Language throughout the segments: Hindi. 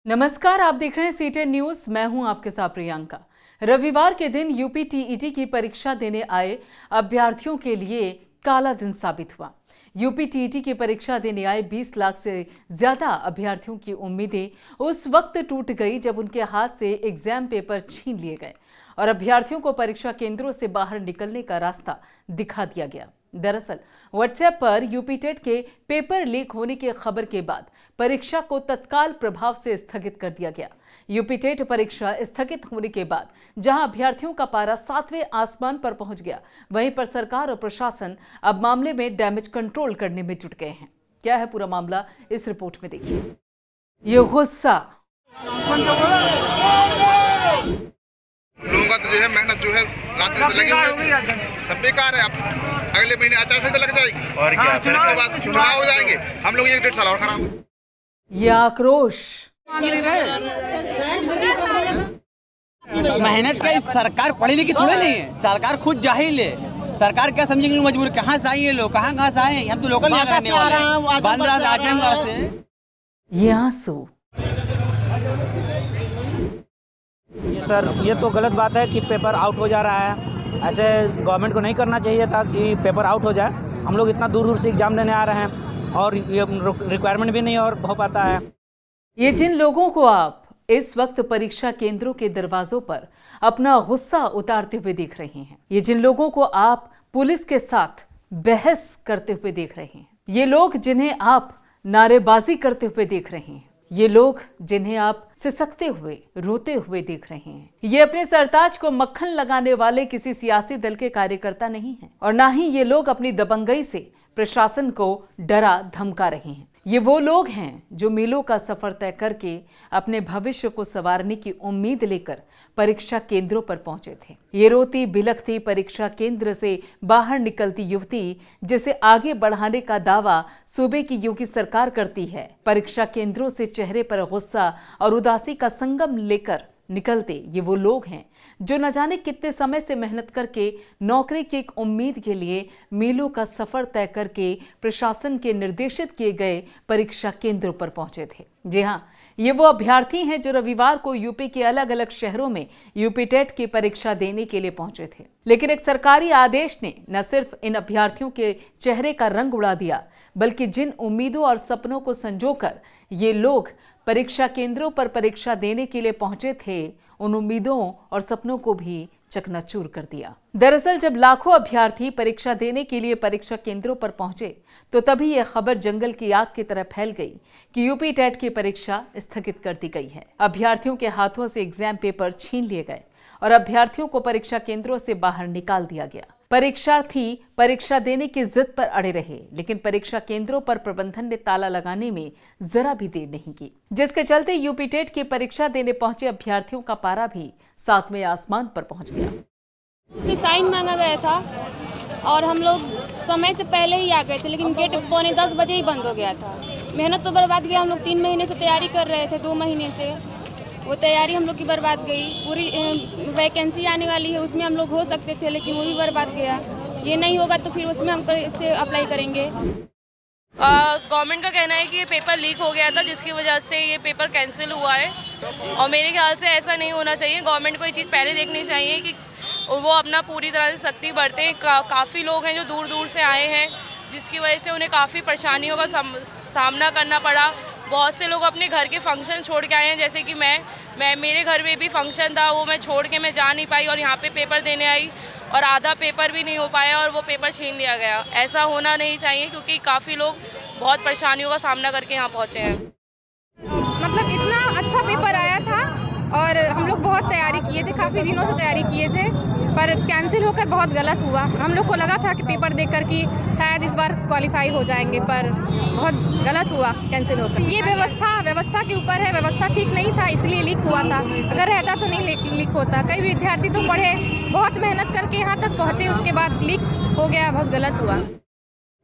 नमस्कार, आप देख रहे हैं सीटेन न्यूज। मैं हूं आपके साथ प्रियंका। रविवार के दिन यूपी टीईटी की परीक्षा देने आए अभ्यर्थियों के लिए काला दिन साबित हुआ। यूपी टीईटी की परीक्षा देने आए 20 लाख से ज्यादा अभ्यर्थियों की उम्मीदें उस वक्त टूट गई जब उनके हाथ से एग्जाम पेपर छीन लिए गए और अभ्यर्थियों को परीक्षा केंद्रों से बाहर निकलने का रास्ता दिखा दिया गया। दरअसल व्हाट्सएप पर यूपी टेट के पेपर लीक होने की खबर के बाद परीक्षा को तत्काल प्रभाव से स्थगित कर दिया गया। यूपी टेट परीक्षा स्थगित होने के बाद जहां अभ्यर्थियों का पारा 7वें आसमान पर पहुंच गया, वहीं पर सरकार और प्रशासन अब मामले में डैमेज कंट्रोल करने में जुट गए हैं। क्या है पूरा मामला, इस रिपोर्ट में देखिए। ये गुस्सा लोगों का तो जो है मेहनत जो है रात दिन से लगी हुई है, सब बेकार है। अब अगले महीने आचार संहिता लग जाएगी और क्या फिर उसके बाद चुनाव हो जाएंगे। हम लोग 1-1.5 साल और खराब। यह आक्रोश मेहनत का सरकार पढ़ी लिखी थोड़ी नहीं है, सरकार खुद जाहिल है। सरकार क्या समझेंगे मजबूर, कहाँ से आए ये लोग, कहाँ से आए? हम तो लोकल यहाँ रहने वाले हैं, बांद्रा से, आजमगढ़ से। ये आंसू सर, ये तो गलत बात है कि पेपर आउट हो जा रहा है। ऐसे गवर्नमेंट को नहीं करना चाहिए था कि पेपर आउट हो जाए। हम लोग इतना दूर दूर से एग्जाम देने आ रहे हैं और ये रिक्वायरमेंट भी नहीं और हो पाता है। ये जिन लोगों को आप इस वक्त परीक्षा केंद्रों के दरवाजों पर अपना गुस्सा उतारते हुए देख रहे हैं, ये जिन लोगों को आप पुलिस के साथ बहस करते हुए देख रहे हैं, ये लोग जिन्हें आप नारेबाजी करते हुए देख रहे हैं, ये लोग जिन्हें आप सिसकते हुए रोते हुए देख रहे हैं, ये अपने सरताज को मक्खन लगाने वाले किसी सियासी दल के कार्यकर्ता नहीं हैं और ना ही ये लोग अपनी दबंगई से प्रशासन को डरा धमका रहे हैं। ये वो लोग हैं जो मीलों का सफर तय करके अपने भविष्य को संवारने की उम्मीद लेकर परीक्षा केंद्रों पर पहुंचे थे। ये रोती बिलखती परीक्षा केंद्र से बाहर निकलती युवती जिसे आगे बढ़ाने का दावा सूबे की योगी सरकार करती है, परीक्षा केंद्रों से चेहरे पर गुस्सा और उदासी का संगम लेकर निकलते ये वो लोग हैं जो न जाने कितने समय से मेहनत करके नौकरी की एक उम्मीद के लिए मीलों का सफर तय करके प्रशासन के निर्देशित किए गए परीक्षा केंद्रों पर पहुंचे थे। जी हाँ, ये वो अभ्यर्थी हैं जो रविवार को यूपी के अलग अलग शहरों में यूपी टेट की परीक्षा देने के लिए पहुंचे थे। लेकिन एक सरकारी आदेश ने न सिर्फ इन अभ्यर्थियों के चेहरे का रंग उड़ा दिया, बल्कि जिन उम्मीदों और सपनों को संजोकर ये लोग परीक्षा केंद्रों पर परीक्षा देने के लिए पहुंचे थे, उन उम्मीदों और सपनों को भी चकनाचूर कर दिया। दरअसल जब लाखों अभ्यर्थी परीक्षा देने के लिए परीक्षा केंद्रों पर पहुंचे तो तभी यह खबर जंगल की आग की तरह फैल गई कि यूपी टेट की परीक्षा स्थगित कर दी गई है। अभ्यर्थियों के हाथों से एग्जाम पेपर छीन लिए गए और अभ्यर्थियों को परीक्षा केंद्रों से बाहर निकाल दिया गया। परीक्षार्थी परीक्षा देने की जिद पर अड़े रहे, लेकिन परीक्षा केंद्रों पर प्रबंधन ने ताला लगाने में जरा भी देर नहीं की, जिसके चलते यूपी टेट की परीक्षा देने पहुंचे अभ्यर्थियों का पारा भी 7वें आसमान पर पहुंच गया। साइन मांगा गया था और हम लोग समय से पहले ही आ गए थे, लेकिन गेट 9:45 बजे ही बंद हो गया था। मेहनत तो बर्बाद गया। हम लोग 3 महीने से तैयारी कर रहे थे, 2 महीने से वो तैयारी हम लोग की बर्बाद गई। पूरी वैकेंसी आने वाली है, उसमें हम लोग हो सकते थे, लेकिन वो भी बर्बाद गया। ये नहीं होगा तो फिर उसमें हम इससे अप्लाई करेंगे। गवर्नमेंट का कहना है कि ये पेपर लीक हो गया था, जिसकी वजह से ये पेपर कैंसिल हुआ है और मेरे ख्याल से ऐसा नहीं होना चाहिए। गवर्नमेंट को ये चीज़ पहले देखनी चाहिए कि वो अपना पूरी तरह से सख्ती बरतें। काफ़ी लोग हैं जो दूर दूर से आए हैं, जिसकी वजह से उन्हें काफ़ी परेशानियों का सामना करना पड़ा। बहुत से लोग अपने घर के फंक्शन छोड़ के आए हैं, जैसे कि मैं मेरे घर में भी फंक्शन था, वो मैं छोड़ के मैं जा नहीं पाई और यहाँ पे पेपर देने आई और आधा पेपर भी नहीं हो पाया और वो पेपर छीन लिया गया। ऐसा होना नहीं चाहिए क्योंकि काफ़ी लोग बहुत परेशानियों का सामना करके यहाँ पहुँचे हैं। मतलब इतना अच्छा पेपर आया था और हम लोग बहुत तैयारी किए थे, काफ़ी दिनों से तैयारी किए थे, पर कैंसिल होकर बहुत गलत हुआ। हम लोग को लगा था कि पेपर देखकर कि शायद इस बार क्वालिफाई हो जाएंगे, पर बहुत गलत हुआ कैंसिल होकर। ये व्यवस्था के ऊपर है, व्यवस्था ठीक नहीं था इसलिए लीक हुआ था। अगर रहता तो नहीं लीक होता। कई विद्यार्थी तो पढ़े, बहुत मेहनत करके यहाँ तक पहुँचे, उसके बाद लीक हो गया, बहुत गलत हुआ।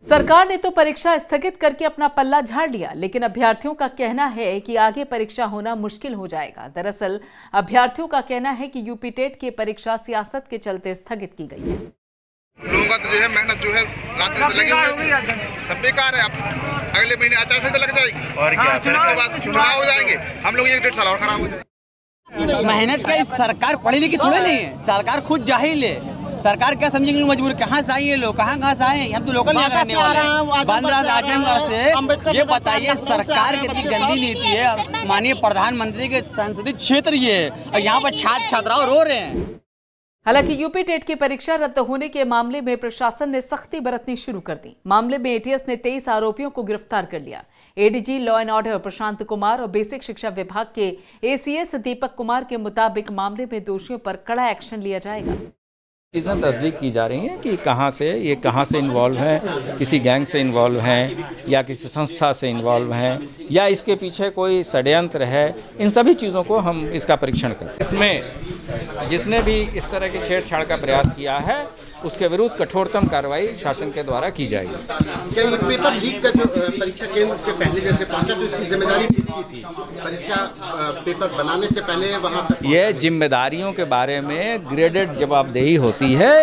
सरकार ने तो परीक्षा स्थगित करके अपना पल्ला झाड़ लिया, लेकिन अभ्यर्थियों का कहना है कि आगे परीक्षा होना मुश्किल हो जाएगा। दरअसल अभ्यर्थियों का कहना है कि यूपी टेट की परीक्षा सियासत के चलते स्थगित की गई है। लोगों का तो जो है मेहनत जो है रात दिन से लगी हुई है, सब बेकार है। अब अगले महीने आचार संहिता लग जाएगी और क्या फिर उसके बाद चुनाव हो जाएंगे, हम लोग 1.5 साल और खराब हो जाएंगे। मेहनत का सरकार पढ़ी लिखी थोड़ी नहीं है, सरकार खुद जाहिल है। सरकार क्या समझेंगे लोग मजबूर, कहाँ से आए ये लोग, कहाँ से आए? हम तो लोकल यहाँ रहने वाले हैं, बांद्रा आजमगढ़ से। ये बताइए सरकार कितनी गंदी नीति है। माननीय प्रधानमंत्री के संसदीय क्षेत्र ये है और यहाँ पर छात्र छात्राओं रो रहे हैं। हालांकि यूपी टेट की परीक्षा रद्द होने के मामले में प्रशासन ने सख्ती बरतनी शुरू कर दी। मामले में एटीएस ने 23 आरोपियों को गिरफ्तार कर लिया। ADG law and order Prashant Kumar और बेसिक शिक्षा विभाग के एसीएस दीपक कुमार के मुताबिक मामले में दोषियों पर कड़ा एक्शन लिया जाएगा। चीज़ें तस्दीक की जा रही हैं कि कहाँ से इन्वॉल्व हैं, किसी गैंग से इन्वॉल्व हैं या किसी संस्था से इन्वॉल्व हैं या इसके पीछे कोई षड्यंत्र है। इन सभी चीज़ों को हम इसका परीक्षण करें। इसमें जिसने भी इस तरह की छेड़छाड़ का प्रयास किया है उसके विरुद्ध कठोरतम कार्रवाई शासन के द्वारा की जाएगी। क्या ये पेपर लीक का जो परीक्षा केंद्र से पहले जैसे पहुंचा तो इसकी जिम्मेदारी किसकी थी? परीक्षा पेपर बनाने से पहले वहाँ ये जिम्मेदारियों के बारे में ग्रेडेड जवाबदेही होती है।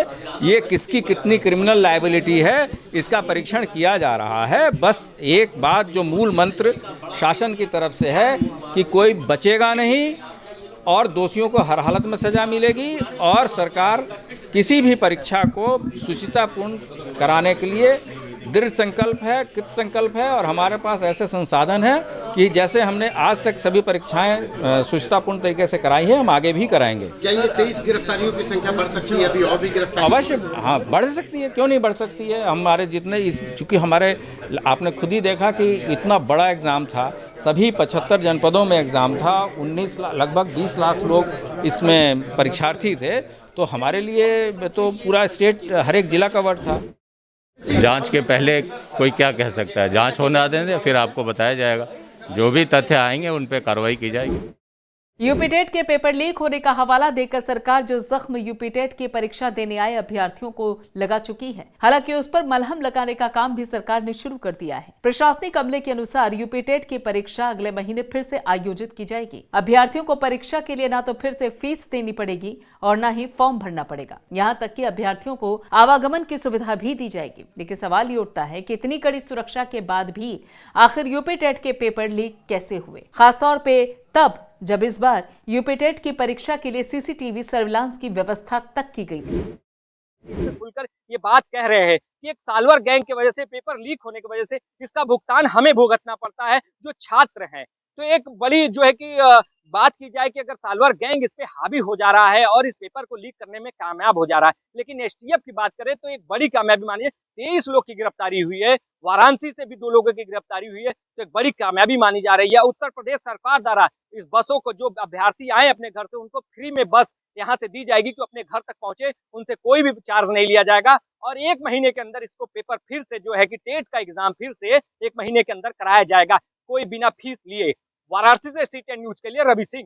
ये किसकी कितनी क्रिमिनल लायबिलिटी है इसका परीक्षण किया जा रहा है। बस एक बात जो मूल मंत्र शासन की तरफ से है कि कोई बचेगा नहीं और दोषियों को हर हालत में सज़ा मिलेगी और सरकार किसी भी परीक्षा को शुचितापूर्ण कराने के लिए दृढ़ संकल्प है, कृत संकल्प है और हमारे पास ऐसे संसाधन हैं कि जैसे हमने आज तक सभी परीक्षाएं शुचितापूर्ण तरीके से कराई है, हम आगे भी कराएंगे। क्या ये 23 गिरफ्तारियों की संख्या बढ़ सकती है? अभी और भी गिरफ्तारी अवश्य हाँ बढ़ सकती है, क्यों नहीं बढ़ सकती है। हमारे जितने चूँकि हमारे आपने खुद ही देखा कि इतना बड़ा एग्ज़ाम था, सभी 75 जनपदों में एग्ज़ाम था, 19 लगभग 20 लाख लोग इसमें परीक्षार्थी थे, तो हमारे लिए तो पूरा स्टेट हर एक जिला कवर था। जांच के पहले कोई क्या कह सकता है? जांच होने दें, फिर आपको बताया जाएगा। जो भी तथ्य आएंगे उन पे कार्रवाई की जाएगी। यूपी टेट के पेपर लीक होने का हवाला देकर सरकार जो जख्म यूपी टेट की परीक्षा देने आए अभ्यर्थियों को लगा चुकी है, हालांकि उस पर मलहम लगाने का काम भी सरकार ने शुरू कर दिया है। प्रशासनिक अमले के अनुसार यूपी टेट की परीक्षा अगले महीने फिर से आयोजित की जाएगी। अभ्यर्थियों को परीक्षा के लिए न तो फिर से फीस देनी पड़ेगी और न ही फॉर्म भरना पड़ेगा। यहाँ तक कि अभ्यर्थियों को आवागमन की सुविधा भी दी जाएगी। लेकिन सवाल ये उठता है कि इतनी कड़ी सुरक्षा के बाद भी आखिर यूपी टेट के पेपर लीक कैसे हुए, खासतौर पे तब जब इस बार यूपी टेट की परीक्षा के लिए सीसीटीवी सर्विलांस की व्यवस्था तक की गई थी। खुलकर ये बात कह रहे हैं कि एक साल्वर गैंग की वजह से, पेपर लीक होने की वजह से इसका भुगतान हमें भुगतना पड़ता है जो छात्र हैं। तो एक बड़ी जो है कि बात की जाए कि अगर साल्वर गैंग इस पे हावी हो जा रहा है और इस पेपर को लीक करने में कामयाब हो जा रहा है, लेकिन एसटीएफ की बात करें तो एक बड़ी कामयाबी मानिए 23 लोग की गिरफ्तारी हुई है। वाराणसी से भी 2 लोगों की गिरफ्तारी हुई है, तो एक बड़ी कामयाबी मानी जा रही है। उत्तर प्रदेश सरकार द्वारा इस बसों को, जो अभ्यर्थी आए अपने घर से, उनको फ्री में बस यहाँ से दी जाएगी कि अपने घर तक पहुंचे, उनसे कोई भी चार्ज नहीं लिया जाएगा और 1 महीने के अंदर इसको पेपर फिर से जो है कि टेट का एग्जाम फिर से 1 महीने के अंदर कराया जाएगा, कोई बिना फीस लिए। वाराणसी से ST10 न्यूज के लिए रवि सिंह।